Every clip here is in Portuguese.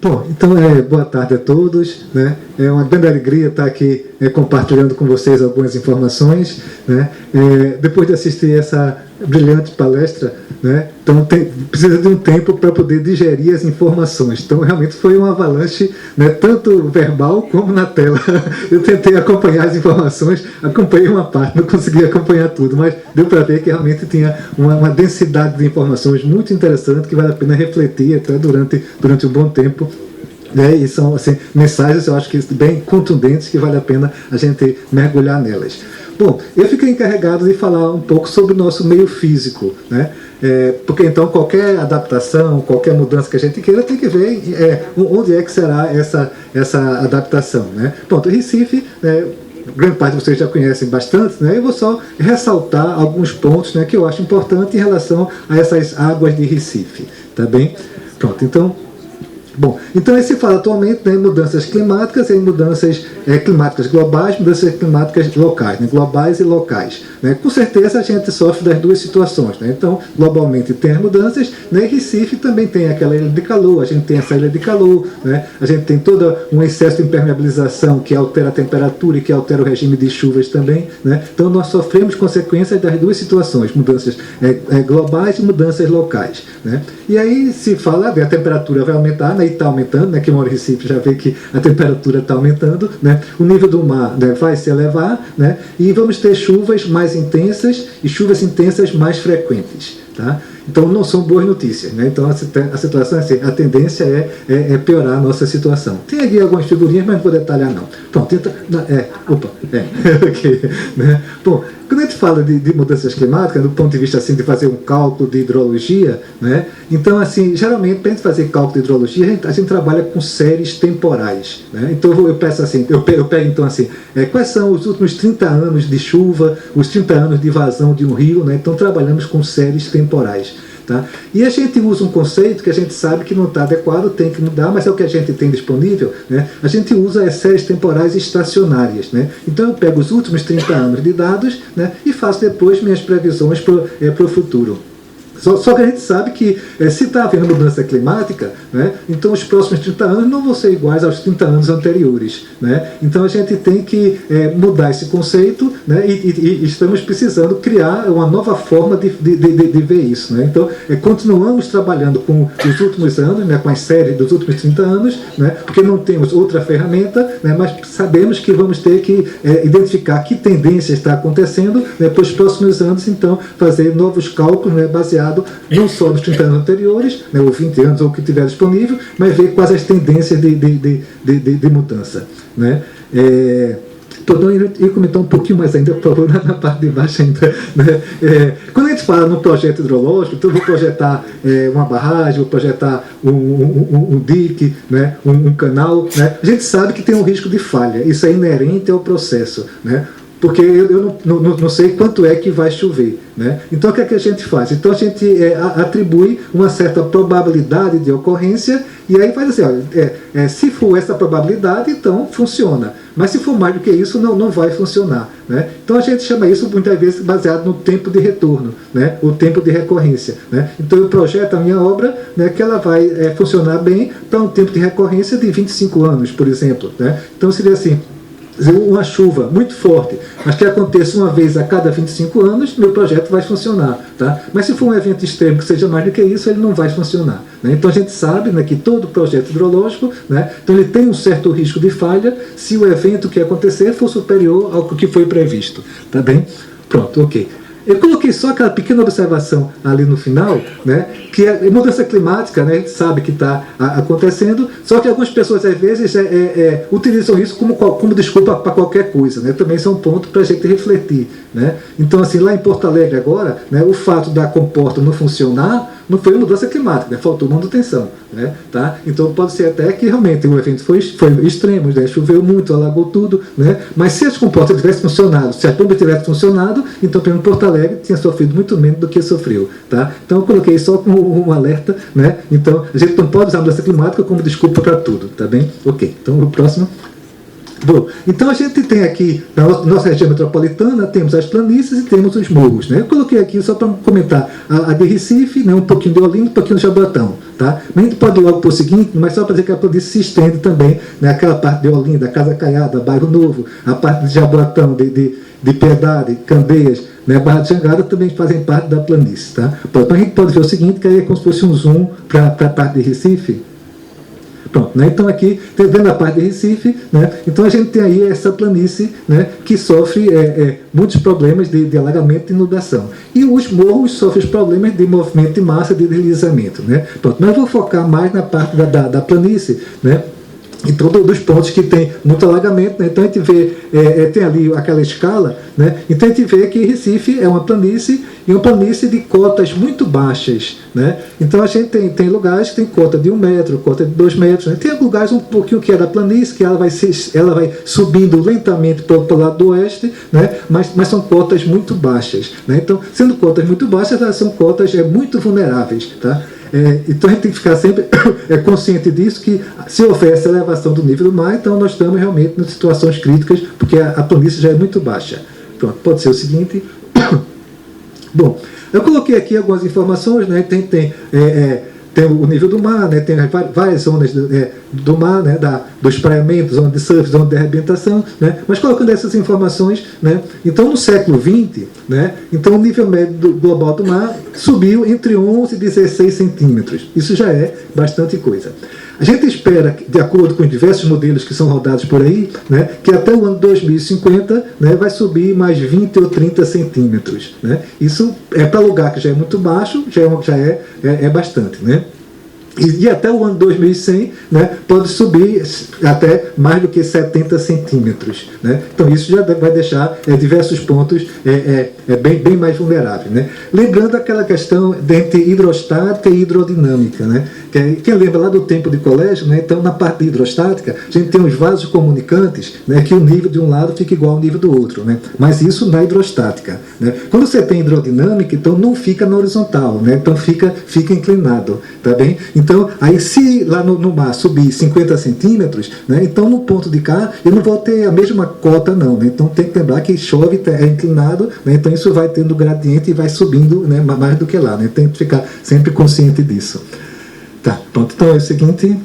Bom, então boa tarde a todos, né? É uma grande alegria estar aqui compartilhando com vocês algumas informações, né? Depois de assistir essa brilhante palestra, né? Então precisa de um tempo para poder digerir as informações. Então realmente foi uma avalanche, né? Tanto verbal como na tela. Eu tentei acompanhar as informações, acompanhei uma parte, não consegui acompanhar tudo, mas deu para ver que realmente tinha uma densidade de informações muito interessante que vale a pena refletir até durante um bom tempo. E são assim, mensagens, eu acho que bem contundentes, que vale a pena a gente mergulhar nelas. Bom, eu fiquei encarregado de falar um pouco sobre o nosso meio físico, né? Porque então qualquer adaptação, qualquer mudança que a gente queira, tem que ver onde é que será essa adaptação, né? Pronto, Recife, grande parte de vocês já conhecem bastante, né? Eu vou só ressaltar alguns pontos, né, que eu acho importante em relação a essas águas de Recife, tá bem? Pronto, então... Bom, então se fala atualmente em mudanças climáticas, em mudanças climáticas globais, mudanças climáticas locais, né, globais e locais. Né? Com certeza a gente sofre das duas situações. Né? Então, globalmente tem as mudanças, né? Recife também tem aquela ilha de calor, a gente tem essa ilha de calor, né? A gente tem todo um excesso de impermeabilização que altera a temperatura e que altera o regime de chuvas também. Né? Então nós sofremos consequências das duas situações, mudanças globais e mudanças locais. Né? E aí se fala, a temperatura vai aumentar, né? E está aumentando, né? Quem mora em Recife já vê que a temperatura está aumentando, né? O nível do mar, né, vai se elevar, né? E vamos ter chuvas mais intensas e chuvas intensas mais frequentes. Tá? Então não são boas notícias, né? Então a situação é assim, a tendência é piorar a nossa situação. Tem aqui algumas figurinhas, mas não vou detalhar não. Pronto, ok, né? Bom, quando a gente fala de mudanças climáticas, do ponto de vista assim, de fazer um cálculo de hidrologia, né? Então assim, geralmente para a gente fazer cálculo de hidrologia, a gente trabalha com séries temporais, né? Então eu peço assim, eu pego então assim, quais são os últimos 30 anos de chuva, os 30 anos de vazão de um rio, né? Então trabalhamos com séries temporais. Tá? E a gente usa um conceito que a gente sabe que não está adequado, tem que mudar, mas é o que a gente tem disponível. Né? A gente usa as séries temporais estacionárias. Né? Então eu pego os últimos 30 anos de dados, né, e faço depois minhas previsões para o futuro. Só que a gente sabe que se está havendo mudança climática, né, então os próximos 30 anos não vão ser iguais aos 30 anos anteriores. Né? Então a gente tem que mudar esse conceito, né, e estamos precisando criar uma nova forma de ver isso. Né? Então continuamos trabalhando com os últimos anos, né, com as séries dos últimos 30 anos, né, porque não temos outra ferramenta, né, mas sabemos que vamos ter que identificar que tendência está acontecendo, né, para os próximos anos, então fazer novos cálculos, né, baseados não só nos 30 anos anteriores, né, ou 20 anos, ou o que tiver disponível, mas ver quais as tendências de mudança. Né? Então, eu ia comentar um pouquinho mais ainda, por favor, na parte de baixo ainda. Né? Quando a gente fala no projeto hidrológico, então eu vou projetar uma barragem, vou projetar um dique, né? um canal, né? A gente sabe que tem um risco de falha, isso é inerente ao processo. Né? Porque eu não sei quanto é que vai chover. Né? Então o que é que a gente faz? Então a gente atribui uma certa probabilidade de ocorrência e aí faz assim, olha, se for essa probabilidade, então funciona. Mas se for mais do que isso, não vai funcionar. Né? Então a gente chama isso muitas vezes baseado no tempo de retorno, né? O tempo de recorrência. Né? Então eu projeto a minha obra, né, que ela vai funcionar bem para um tempo de recorrência de 25 anos, por exemplo. Né? Então seria assim, uma chuva muito forte, mas que aconteça uma vez a cada 25 anos, meu projeto vai funcionar. Tá? Mas se for um evento extremo que seja mais do que isso, ele não vai funcionar. Né? Então a gente sabe, né, que todo projeto hidrológico, né, então ele tem um certo risco de falha se o evento que acontecer for superior ao que foi previsto. Tá bem? Pronto, ok. Eu coloquei só aquela pequena observação ali no final, né, que a mudança climática, né, a gente sabe que está acontecendo, só que algumas pessoas às vezes utilizam isso como desculpa para qualquer coisa. Né, também isso é um ponto para a gente refletir. Né. Então, assim, lá em Porto Alegre agora, né, o fato da comporta não funcionar não foi mudança climática, né, faltou manutenção. Né, tá? Então pode ser até que realmente o evento foi extremo, né, choveu muito, alagou tudo, né, mas se as comportas tivessem funcionado, se as bombas tivessem funcionado, então pelo Porto Alegre tinha sofrido muito menos do que sofreu. Tá? Então eu coloquei só como um alerta, né? Então a gente não pode usar a mudança climática como desculpa para tudo, tá bem? Ok, então o próximo. Bom, então a gente tem aqui, na nossa região metropolitana, temos as planícies e temos os morros, né? Eu coloquei aqui só para comentar a de Recife, né? Um pouquinho de Olinda, um pouquinho de Jaboatão, tá? Mas a gente pode logo por o seguinte, mas só para dizer que a planície se estende também, né? Aquela parte de Olinda, Casa Caiada, Bairro Novo, a parte de Jaboatão, de Piedade, Candeias, né? Barra de Jangada também fazem parte da planície, tá? Então a gente pode ver o seguinte, que aí é como se fosse um zoom para a parte de Recife. Pronto, né? Então aqui, vendo a parte de Recife, né? Então a gente tem aí essa planície, né? Que sofre muitos problemas de alagamento e inundação. E os morros sofrem os problemas de movimento de massa, de deslizamento, né? Pronto, mas eu vou focar mais na parte da planície, né? Então, dos pontos que tem muito alagamento, né? Então a gente vê, tem ali aquela escala, né? Então a gente vê que Recife é uma planície e uma planície de cotas muito baixas, né? Então a gente tem lugares que tem cota de 1 metro, cota de 2 metros, né? Tem lugares um pouquinho que é da planície, que ela vai subindo lentamente para o lado do oeste, né? Mas são cotas muito baixas, né? Então, sendo cotas muito baixas, elas são cotas muito vulneráveis, tá? Então a gente tem que ficar sempre consciente disso, que se houver essa elevação do nível do mar, então nós estamos realmente em situações críticas, porque a planície já é muito baixa. Pronto, pode ser o seguinte. Bom, eu coloquei aqui algumas informações, né? Tem o nível do mar, né? Tem várias zonas do mar, né? Do espraiamento, zona de surf, zona de arrebentação, né? Mas colocando essas informações, né? Então no século XX, né? Então o nível médio global do mar subiu entre 11 e 16 centímetros. Isso já é bastante coisa. A gente espera, de acordo com diversos modelos que são rodados por aí, né, que até o ano 2050, né, vai subir mais 20 ou 30 centímetros. Né? Isso para lugar que já é muito baixo, já é bastante. Né? E até o ano 2100, né, pode subir até mais do que 70 centímetros. Né? Então isso já vai deixar diversos pontos bem mais vulneráveis. Né? Lembrando aquela questão entre hidrostática e hidrodinâmica. Né? Quem lembra lá do tempo de colégio, né? Então na parte de hidrostática, a gente tem os vasos comunicantes, né, que o nível de um lado fica igual ao nível do outro. Né? Mas isso na hidrostática. Né? Quando você tem hidrodinâmica, então não fica na horizontal, né? Então fica inclinado. Tá bem? Então, aí se lá no mar subir 50 centímetros, né, então no ponto de cá eu não vou ter a mesma cota não, né, então tem que lembrar que chove, é inclinado, né, então isso vai tendo gradiente e vai subindo, né, mais do que lá, né, tem que ficar sempre consciente disso. Tá, pronto, então é o seguinte.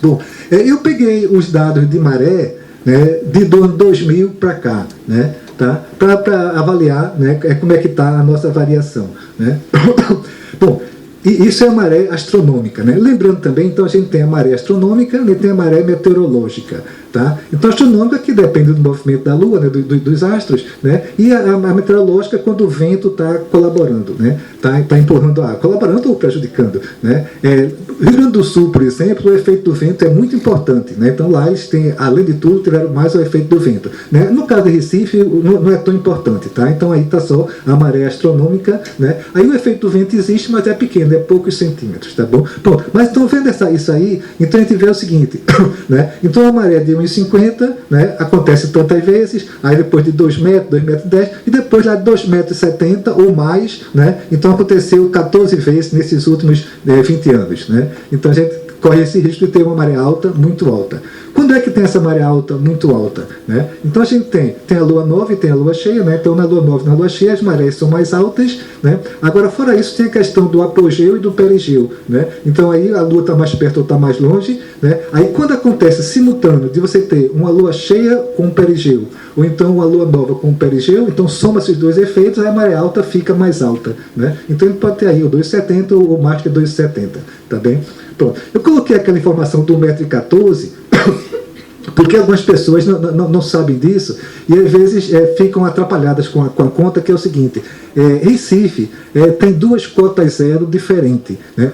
Bom, eu peguei os dados de maré, né, do ano 2000 para cá, né, tá, para avaliar, né, como é que está a nossa variação. Né. Bom, e isso é a maré astronômica. Né? Lembrando também, então a gente tem a maré astronômica e tem a maré meteorológica. Tá? Então a astronômica que depende do movimento da Lua, né, dos astros, né? E a meteorológica quando o vento está colaborando, né? Tá empurrando a água, colaborando ou prejudicando. Né? Rio Grande do Sul, por exemplo, o efeito do vento é muito importante. Né? Então lá eles têm, além de tudo, tiveram mais o efeito do vento. Né? No caso de Recife, não é tão importante. Tá? Então aí está só a maré astronômica. Né? Aí o efeito do vento existe, mas é pequeno, é poucos centímetros. Tá bom? Bom, mas então vendo isso aí, então a gente vê o seguinte. Né? Então a maré de 1,50, né, acontece tantas vezes, aí depois de 2 metros, 2,10 metros, e depois lá de 2,70 metros ou mais, né, então aconteceu 14 vezes nesses últimos 20 anos. Né? Então a gente corre esse risco de ter uma maré alta, muito alta. Quando é que tem essa maré alta, muito alta? Né? Então a gente tem a lua nova e tem a lua cheia, né? Então na lua nova e na lua cheia as marés são mais altas. Né? Agora, fora isso, tem a questão do apogeu e do perigeu. Né? Então aí a lua está mais perto ou está mais longe. Né? Aí quando acontece simultâneo de você ter uma lua cheia com um perigeu, ou então uma lua nova com um perigeu, então soma esses dois efeitos, aí a maré alta fica mais alta. Né? Então ele pode ter aí o 2,70 ou mais que 2,70. Tá bem? Pronto. Eu coloquei aquela informação do 1,14 m, porque algumas pessoas não sabem disso e às vezes ficam atrapalhadas com a conta, que é o seguinte: Recife tem 2 cotas zero diferentes. Né?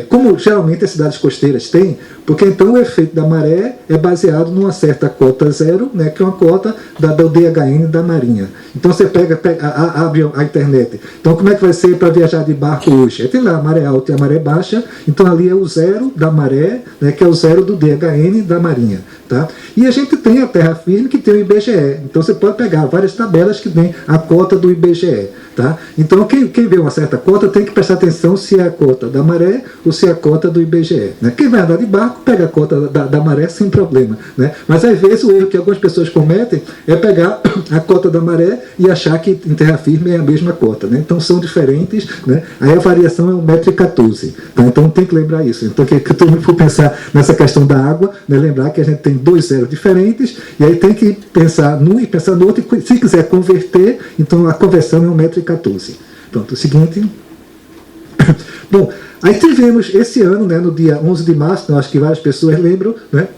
Como geralmente as cidades costeiras têm, porque então o efeito da maré é baseado numa certa cota zero, né, que é uma cota do DHN da Marinha. Então você abre a internet. Então como é que vai ser para viajar de barco hoje? Tem lá a maré alta e a maré baixa, então ali é o zero da maré, né, que é o zero do DHN da Marinha. Tá? Tá? E a gente tem a terra firme que tem o IBGE. Então você pode pegar várias tabelas que tem a cota do IBGE. Tá? Então quem vê uma certa cota tem que prestar atenção se é a cota da maré ou se é a cota do IBGE. Né? Quem vai andar de barco pega a cota da maré sem problema. Né? Mas às vezes o erro que algumas pessoas cometem é pegar a cota da maré e achar que em terra firme é a mesma cota. Né? Então são diferentes. Né? Aí a variação é 1,14 m. Tá? Então tem que lembrar isso. Então que todo mundo for pensar nessa questão da água, né? Lembrar que a gente tem dois zeros diferentes e aí tem que pensar num e pensar no outro. E se quiser converter, então a conversão é 1,14 m. Pronto, o seguinte. Bom, aí tivemos esse ano, né, no dia 11 de março, eu acho que várias pessoas lembram, né,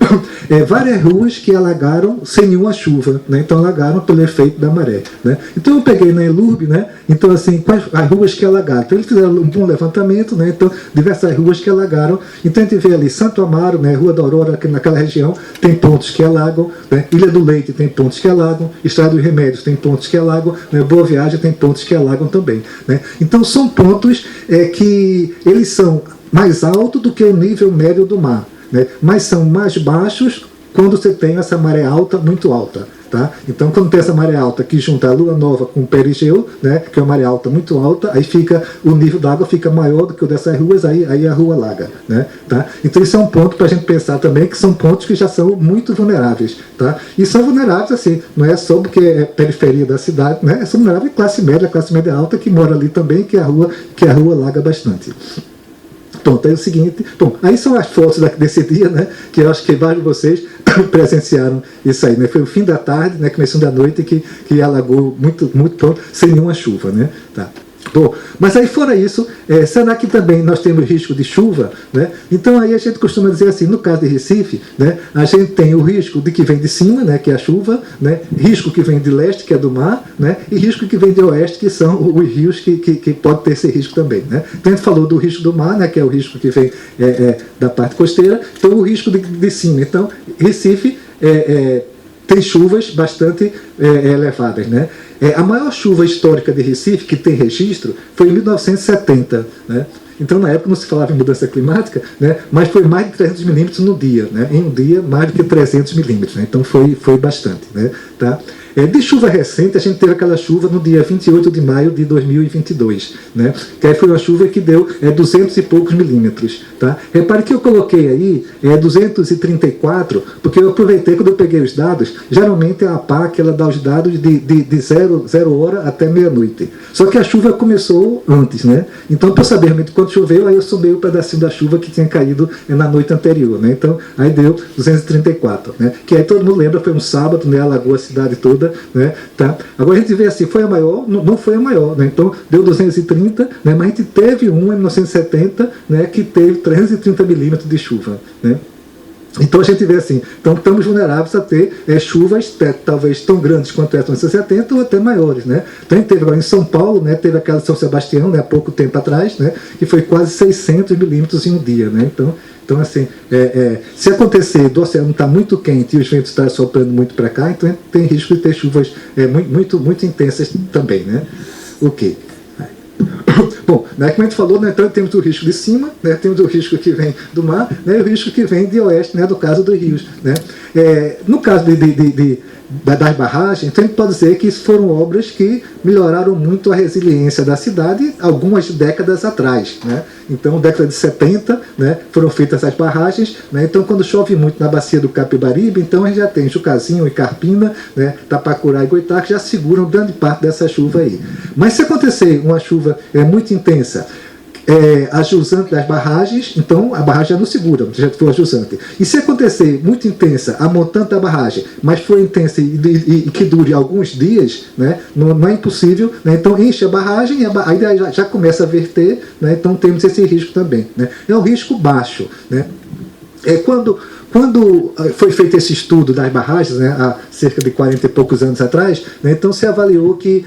várias ruas que alagaram sem nenhuma chuva, né, então alagaram pelo efeito da maré. Né. Então eu peguei na Elurb, né, então assim, quais as ruas que alagaram? Então eles fizeram um bom levantamento, né, então diversas ruas que alagaram. Então a gente vê ali Santo Amaro, né, Rua da Aurora, aqui naquela região, tem pontos que alagam, né, Ilha do Leite tem pontos que alagam, Estrada dos Remédios tem pontos que alagam, né, Boa Viagem tem pontos que alagam também. Né. Então são pontos que eles são mais altos do que o nível médio do mar, né? Mas são mais baixos quando você tem essa maré alta, muito alta. Tá? Então, quando tem essa maré alta que junta a lua nova com o perigeu, né, que é uma maré alta muito alta, aí fica, o nível da água fica maior do que o dessas ruas, aí a rua alaga. Né, tá? Então, isso é um ponto para a gente pensar também, que são pontos que já são muito vulneráveis. Tá? E são vulneráveis, assim, não é só porque é periferia da cidade, né, são vulneráveis classe média alta, que mora ali também, que a rua alaga bastante. Pronto, é o seguinte. Bom, aí são as fotos desse dia, né? Que eu acho que vários de vocês presenciaram isso aí, né? Foi o fim da tarde, né? Começo da noite que alagou muito pronto, sem nenhuma chuva, né? Tá. Bom, mas aí fora isso, será que também nós temos risco de chuva? Né? Então aí a gente costuma dizer assim, no caso de Recife, né, a gente tem o risco de que vem de cima, né, que é a chuva, né, risco que vem de leste, que é do mar, né, e risco que vem de oeste, que são os rios que pode ter esse risco também. Né? Então a gente falou do risco do mar, né, que é o risco que vem da parte costeira, então o risco de cima. Então Recife tem chuvas bastante elevadas. Né? A maior chuva histórica de Recife, que tem registro, foi em 1970. Né? Então, na época, não se falava em mudança climática, né? Mas foi mais de 300 milímetros no dia. Né? Em um dia, mais do que 300 milímetros. Né? Então, foi bastante. Né? Tá? De chuva recente, a gente teve aquela chuva no dia 28 de maio de 2022. Né? Que aí foi uma chuva que deu 200 e poucos milímetros. Tá? Repare que eu coloquei aí 234, porque eu aproveitei quando eu peguei os dados. Geralmente a APAC ela dá os dados de 0 hora até meia-noite. Só que a chuva começou antes. Né? Então, para saber realmente quando choveu, aí eu somei o pedacinho da chuva que tinha caído na noite anterior. Né? Então, aí deu 234. Né? Que aí todo mundo lembra, foi um sábado, né? Alagou a cidade toda. Né, tá? Agora a gente vê assim, foi a maior? Não foi a maior, né? Então deu 230, né, mas a gente teve em 1970, né, que teve 330 milímetros de chuva. Né? Então a gente vê assim, então estamos vulneráveis a ter chuvas talvez tão grandes quanto essa em 1970 ou até maiores. Né? Então a gente teve agora em São Paulo, né, teve aquela de São Sebastião, né, há pouco tempo atrás, né, que foi quase 600 milímetros em um dia. Né? Então assim, se acontecer do oceano estar muito quente e os ventos estarem soprando muito para cá, então tem risco de ter chuvas muito intensas também. Né? Ok. Bom, né, como a gente falou, né, então temos o risco de cima, né, temos o risco que vem do mar, né, e o risco que vem de oeste, né, do caso dos rios. Né. No caso das barragens, então a gente pode dizer que isso foram obras que melhoraram muito a resiliência da cidade algumas décadas atrás. Né. Então, década de 70, né, foram feitas essas barragens. Né, então, quando chove muito na bacia do Capibaribe, então a gente já tem Jucazinho e Carpina, né, Tapacurá e Goitá, que já seguram grande parte dessa chuva aí. Mas se acontecer uma chuva muito intensa, a jusante das barragens, então a barragem já não segura, já foi a jusante. E se acontecer muito intensa a montante da barragem, mas for intensa e que dure alguns dias, né, não é impossível, né, então enche a barragem e aí já começa a verter, né, então temos esse risco também. Né. É um risco baixo. Né. Quando foi feito esse estudo das barragens, né, há cerca de 40 e poucos anos atrás, né, então se avaliou que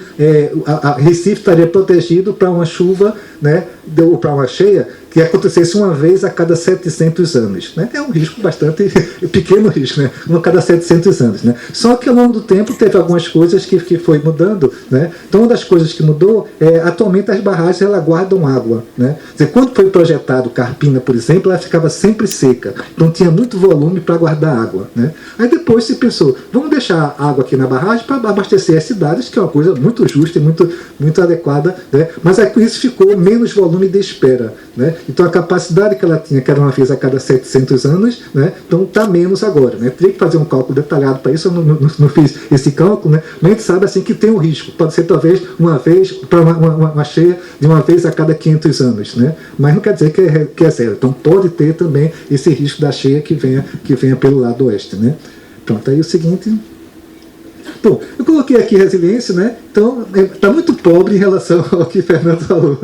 a Recife estaria protegido para uma chuva, né, ou para uma cheia, que acontecesse uma vez a cada 700 anos. Né? É um risco bastante pequeno risco, né? A cada 700 anos. Né? Só que ao longo do tempo teve algumas coisas que foi mudando. Né? Então uma das coisas que mudou atualmente as barragens elas guardam água. Né? Quer dizer, quando foi projetado Carpina, por exemplo, ela ficava sempre seca. Então tinha muito volume volume para guardar água, né? Aí depois se pensou, vamos deixar água aqui na barragem para abastecer as cidades, que é uma coisa muito justa e muito adequada, né? Mas aí com isso ficou menos volume de espera, né? Então a capacidade que ela tinha, que era uma vez a cada 700 anos, né? Então está menos agora, né? Teria que fazer um cálculo detalhado para isso, eu não fiz esse cálculo, né? Mas a gente sabe assim que tem um risco, pode ser talvez uma vez para uma cheia de uma vez a cada 500 anos, né? Mas não quer dizer que é zero. Então pode ter também esse risco da cheia que venha pelo lado oeste, né? Pronto, aí o seguinte. Bom, eu coloquei aqui resiliência, né? Então está muito pobre em relação ao que o Fernando falou.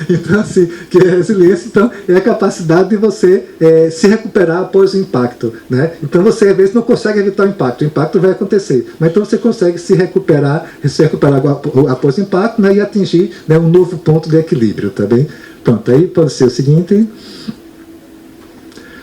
Então, assim, que é resiliência, então, é a capacidade de você se recuperar após o impacto, né? Então você às vezes não consegue evitar o impacto vai acontecer, mas então você consegue se recuperar após o impacto, né? E atingir, né, um novo ponto de equilíbrio, tá bem? Pronto, aí pode ser o seguinte.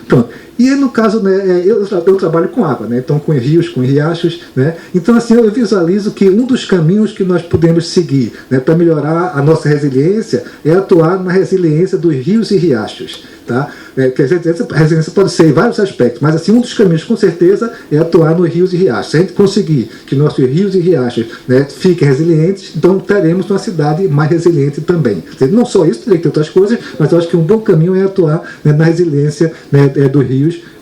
Pronto. E no caso, né, eu trabalho com água, né, então com rios, com riachos, né, então assim eu visualizo que um dos caminhos que nós podemos seguir, né, para melhorar a nossa resiliência é atuar na resiliência dos rios e riachos, tá? Que a resiliência pode ser em vários aspectos, mas assim um dos caminhos com certeza é atuar nos rios e riachos. Se a gente conseguir que nossos rios e riachos, né, fiquem resilientes, então teremos uma cidade mais resiliente também. Não só isso, teria que ter outras coisas, mas eu acho que um bom caminho é atuar, né, na resiliência, né,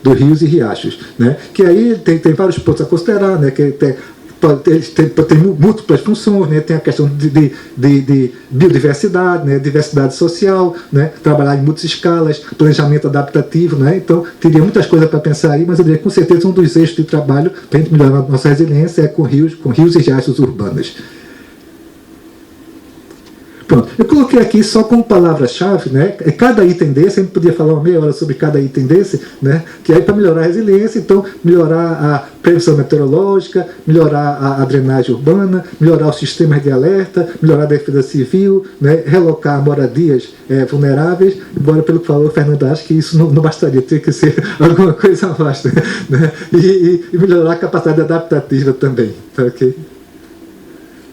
dos rios e riachos, né? Que aí tem vários pontos a considerar, né? Que tem múltiplas funções, né? Tem a questão de biodiversidade, né? Diversidade social, né? Trabalhar em muitas escalas, planejamento adaptativo, né? Então teria muitas coisas para pensar aí, mas eu diria que com certeza um dos eixos de trabalho para a gente melhorar a nossa resiliência é com rios e riachos urbanos. Pronto. Eu coloquei aqui só como palavra-chave, né? Cada item desse, a gente podia falar uma meia hora sobre cada item desse, né? Que aí para melhorar a resiliência, então melhorar a previsão meteorológica, melhorar a drenagem urbana, melhorar os sistemas de alerta, melhorar a defesa civil, né? Relocar moradias vulneráveis, embora pelo que falou o Fernando, acho que isso não bastaria, teria que ser alguma coisa a mais, né? E melhorar a capacidade adaptativa também, tá, ok?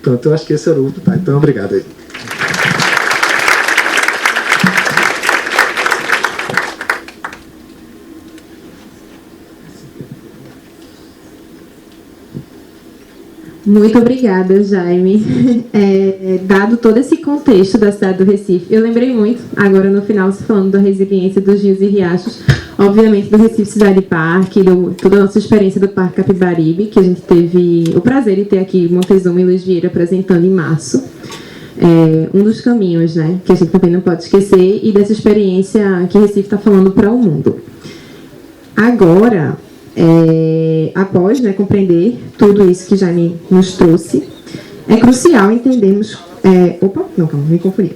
Pronto, eu acho que esse era o último, tá? Então obrigado aí. Muito obrigada, Jaime. Dado todo esse contexto da cidade do Recife, eu lembrei muito, agora no final, se falando da resiliência dos rios e riachos, obviamente do Recife Cidade Parque, toda a nossa experiência do Parque Capibaribe, que a gente teve o prazer de ter aqui Montezuma e Luiz Vieira apresentando em março. Um dos caminhos, né, que a gente também não pode esquecer, e dessa experiência que Recife está falando para o mundo. Agora, após, né, compreender tudo isso que Jaime nos trouxe, é crucial entendermos... Opa, não, calma, me confundi.